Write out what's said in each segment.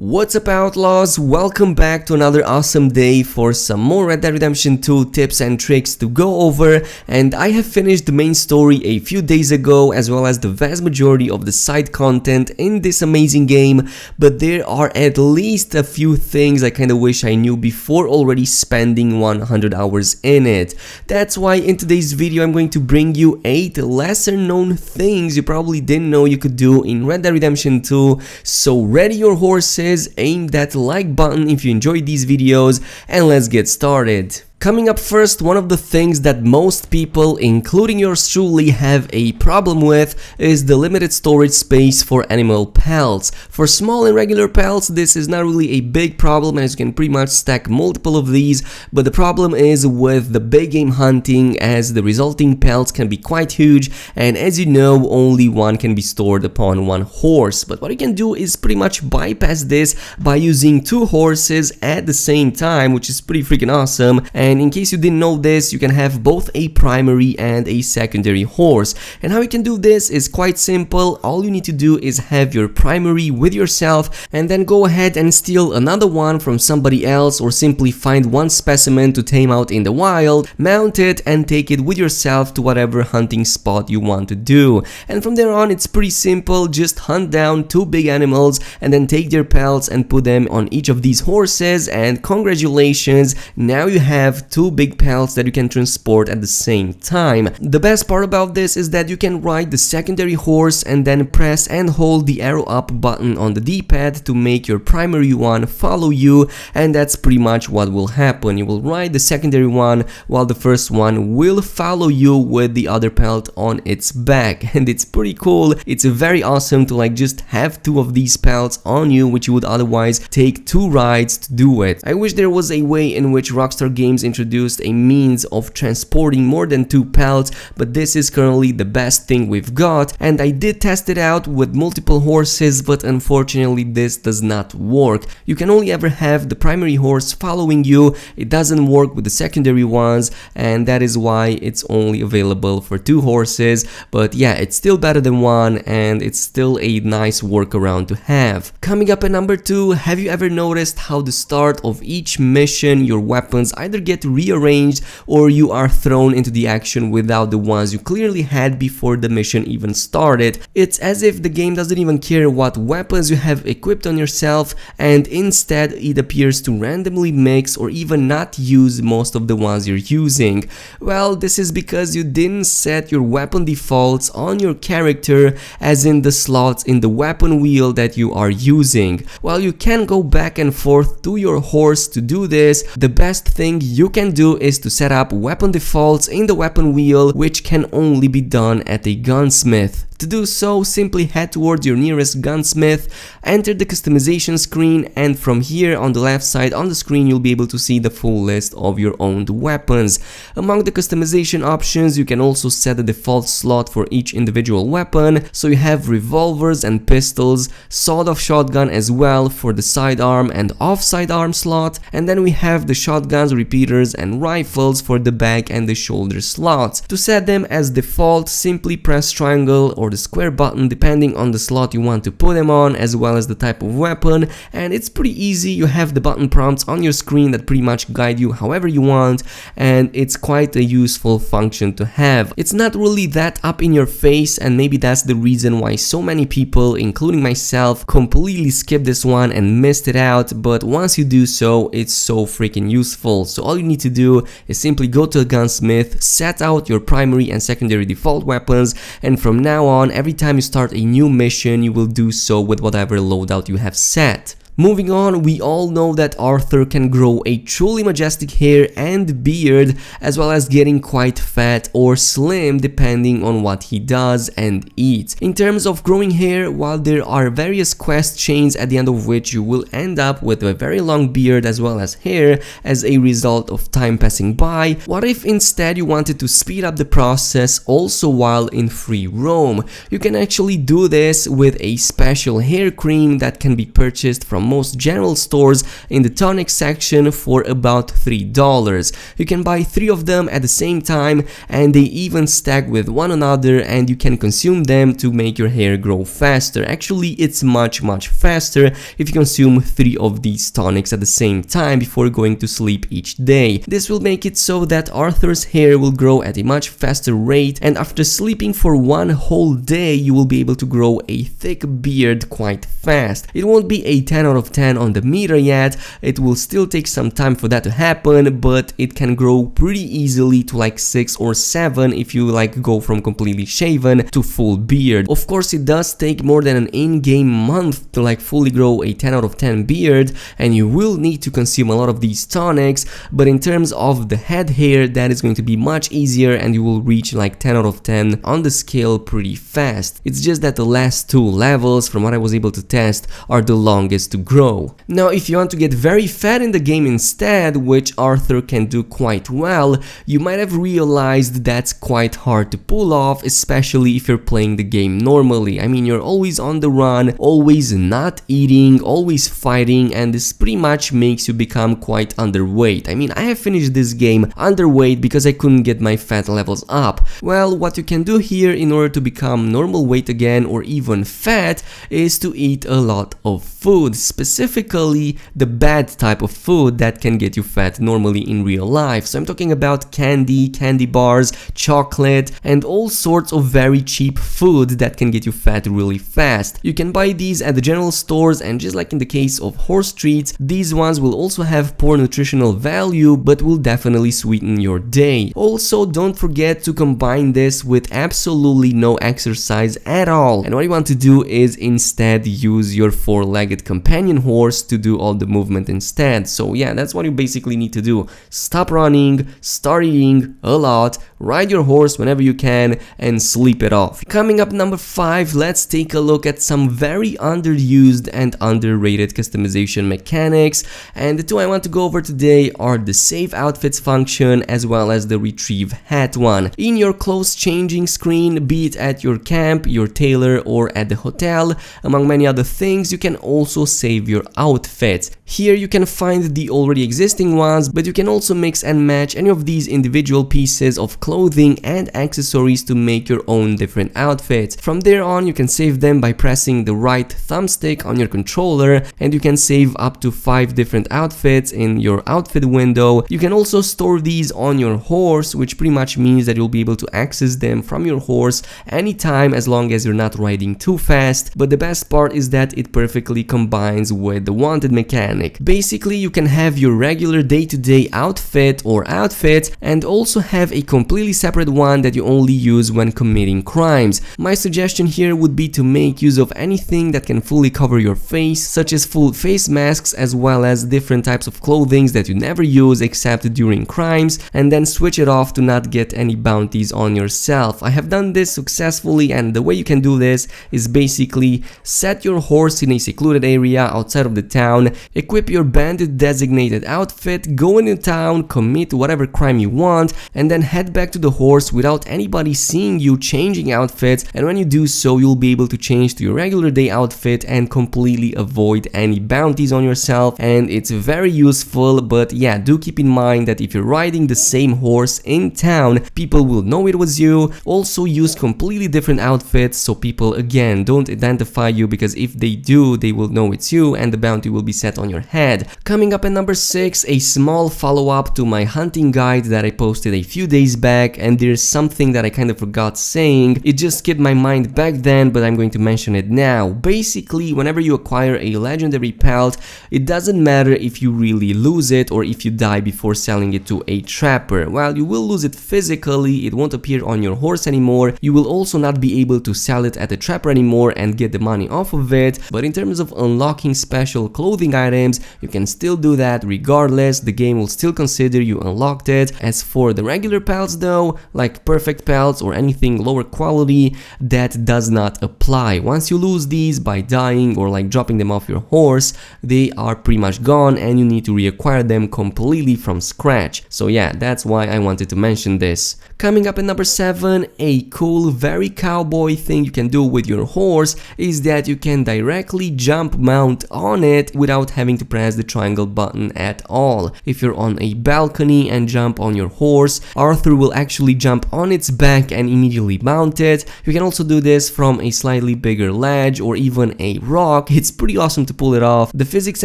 What's up, outlaws? Welcome back to another awesome day for some more Red Dead Redemption 2 tips and tricks to go over. And I have finished the main story a few days ago, as well as the vast majority of the side content in this amazing game, but there are at least a few things I kinda wish I knew before already spending 100 hours in it. That's why in today's video I'm going to bring you 8 lesser known things you probably didn't know you could do in Red Dead Redemption 2, so ready your horses, aim that like button if you enjoyed these videos, and let's get started. Coming up first, one of the things that most people, including yours truly, have a problem with is the limited storage space for animal pelts. For small and regular pelts, this is not really a big problem as you can pretty much stack multiple of these, but the problem is with the big game hunting, as the resulting pelts can be quite huge, and as you know, only one can be stored upon one horse. But what you can do is pretty much bypass this by using 2 horses at the same time, which is pretty freaking awesome. And in case you didn't know this, you can have both a primary and a secondary horse. And how you can do this is quite simple. All you need to do is have your primary with yourself and then go ahead and steal another one from somebody else, or simply find one specimen to tame out in the wild, mount it and take it with yourself to whatever hunting spot you want to do. And from there on, it's pretty simple. Just hunt down 2 big animals and then take their pelts and put them on each of these horses, and congratulations, now you have 2 big pelts that you can transport at the same time. The best part about this is that you can ride the secondary horse and then press and hold the arrow up button on the D-pad to make your primary one follow you, and that's pretty much what will happen. You will ride the secondary one while the first one will follow you with the other pelt on its back, and it's pretty cool. It's very awesome to just have 2 of these pelts on you, which you would otherwise take 2 rides to do it. I wish there was a way in which Rockstar Games introduced a means of transporting more than 2 pelts, but this is currently the best thing we've got, and I did test it out with multiple horses, but unfortunately this does not work. You can only ever have the primary horse following you. It doesn't work with the secondary ones, and that is why it's only available for 2 horses. But yeah, it's still better than 1, and it's still a nice workaround to have. Coming up at number 2, have you ever noticed how the start of each mission your weapons either get rearranged or you are thrown into the action without the ones you clearly had before the mission even started? It's as if the game doesn't even care what weapons you have equipped on yourself, and instead it appears to randomly mix or even not use most of the ones you're using. Well, this is because you didn't set your weapon defaults on your character, as in the slots in the weapon wheel that you are using. While you can go back and forth to your horse to do this, the best thing you can do is to set up weapon defaults in the weapon wheel, which can only be done at a gunsmith. To do so, simply head towards your nearest gunsmith, enter the customization screen, and from here on the left side on the screen you'll be able to see the full list of your owned weapons. Among the customization options, you can also set the default slot for each individual weapon, so you have revolvers and pistols, sawed-off shotgun as well for the sidearm and off-sidearm slot, and then we have the shotguns, repeaters, and rifles for the back and the shoulder slots. To set them as default, simply press triangle or the square button depending on the slot you want to put them on, as well as the type of weapon, and it's pretty easy. You have the button prompts on your screen that pretty much guide you however you want, and it's quite a useful function to have. It's not really that up in your face, and maybe that's the reason why so many people, including myself, completely skipped this one and missed it out, but once you do so, it's so freaking useful. So all you need to do is simply go to a gunsmith, set out your primary and secondary default weapons, and from now on, every time you start a new mission, you will do so with whatever loadout you have set. Moving on, we all know that Arthur can grow a truly majestic hair and beard, as well as getting quite fat or slim depending on what he does and eats. In terms of growing hair, while there are various quest chains at the end of which you will end up with a very long beard as well as hair as a result of time passing by, what if instead you wanted to speed up the process also while in free roam? You can actually do this with a special hair cream that can be purchased from most general stores in the tonic section for about $3. You can buy 3 of them at the same time, and they even stack with one another, and you can consume them to make your hair grow faster. Actually, it's much faster if you consume 3 of these tonics at the same time before going to sleep each day. This will make it so that Arthur's hair will grow at a much faster rate, and after sleeping for one whole day you will be able to grow a thick beard quite fast. It won't be a 10 out of 10 on the meter yet, it will still take some time for that to happen, but it can grow pretty easily to like 6 or 7 if you like go from completely shaven to full beard. Of course, it does take more than an in-game month to like fully grow a 10 out of 10 beard, and you will need to consume a lot of these tonics, but in terms of the head hair, that is going to be much easier and you will reach like 10 out of 10 on the scale pretty fast. It's just that the last 2 levels, from what I was able to test, are the longest to grow. Now, if you want to get very fat in the game instead, which Arthur can do quite well, you might have realized that's quite hard to pull off, especially if you're playing the game normally. I mean, you're always on the run, always not eating, always fighting, and this pretty much makes you become quite underweight. I mean, I have finished this game underweight because I couldn't get my fat levels up. Well, what you can do here in order to become normal weight again, or even fat, is to eat a lot of food, specifically the bad type of food that can get you fat normally in real life. So I'm talking about candy bars, chocolate, and all sorts of very cheap food that can get you fat really fast. You can buy these at the general stores, and just like in the case of horse treats, these ones will also have poor nutritional value but will definitely sweeten your day. Also, don't forget to combine this with absolutely no exercise at all, and what you want to do is instead use your 4-legged companion horse to do all the movement instead. So yeah, that's what you basically need to do. Stop running, start eating a lot, ride your horse whenever you can, and sleep it off. Coming up number 5, let's take a look at some very underused and underrated customization mechanics, and the 2 I want to go over today are the save outfits function as well as the retrieve hat one. In your clothes changing screen, be it at your camp, your tailor, or at the hotel, among many other things, you can also save your outfits. Here you can find the already existing ones, but you can also mix and match any of these individual pieces of clothing and accessories to make your own different outfits. From there on, you can save them by pressing the right thumbstick on your controller, and you can save up to 5 different outfits in your outfit window. You can also store these on your horse, which pretty much means that you'll be able to access them from your horse anytime as long as you're not riding too fast. But the best part is that it perfectly combines with the wanted mechanic. Basically, you can have your regular day-to-day outfit or outfit and also have a completely separate one that you only use when committing crimes. My suggestion here would be to make use of anything that can fully cover your face, such as full face masks as well as different types of clothing that you never use except during crimes, and then switch it off to not get any bounties on yourself. I have done this successfully, and the way you can do this is basically set your horse in a secluded area outside of the town, equip your bandit designated outfit, go into town, commit whatever crime you want, and then head back to the horse without anybody seeing you changing outfits, and when you do so, you'll be able to change to your regular day outfit and completely avoid any bounties on yourself, and it's very useful. But yeah, do keep in mind that if you're riding the same horse in town, people will know it was you. Also use completely different outfits so people again don't identify you, because if they do, they will know it's you and the bounty will be set on your head. Coming up at number 6, a small follow-up to my hunting guide that I posted a few days back, and there's something that I kind of forgot saying. It just skipped my mind back then, but I'm going to mention it now. Basically, whenever you acquire a legendary pelt, it doesn't matter if you really lose it or if you die before selling it to a trapper. While you will lose it physically, it won't appear on your horse anymore. You will also not be able to sell it at the trapper anymore and get the money off of it. But in terms of unlocking special clothing items, you can still do that regardless. The game will still consider you unlocked it. As for the regular pelts though, like perfect pelts or anything lower quality, that does not apply. Once you lose these by dying or like dropping them off your horse, they are pretty much gone and you need to reacquire them completely from scratch. So yeah, that's why I wanted to mention this. Coming up at number 7, a cool, very cowboy thing you can do with your horse is that you can directly jump mount mount on it without having to press the triangle button at all. If you're on a balcony and jump on your horse, Arthur will actually jump on its back and immediately mount it. You can also do this from a slightly bigger ledge or even a rock. It's pretty awesome to pull it off. The physics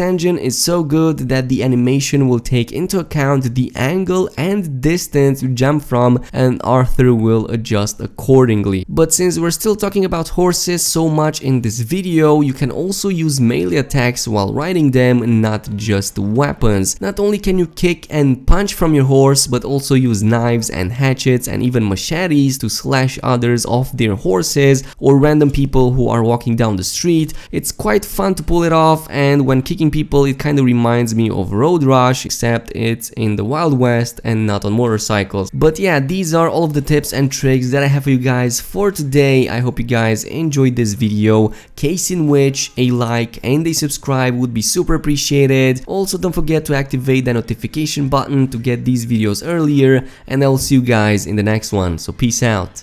engine is so good that the animation will take into account the angle and distance you jump from, and Arthur will adjust accordingly. But since we're still talking about horses so much in this video, you can also use melee attacks while riding them, not just weapons. Not only can you kick and punch from your horse, but also use knives and hatchets and even machetes to slash others off their horses or random people who are walking down the street. It's quite fun to pull it off, and when kicking people it kind of reminds me of Road Rush, except it's in the Wild West and not on motorcycles. But yeah, these are all of the tips and tricks that I have for you guys for today. I hope you guys enjoyed this video, case in which a like and a subscribe would be super appreciated. Also, don't forget to activate the notification button to get these videos earlier, and I'll see you guys in the next one. So peace out.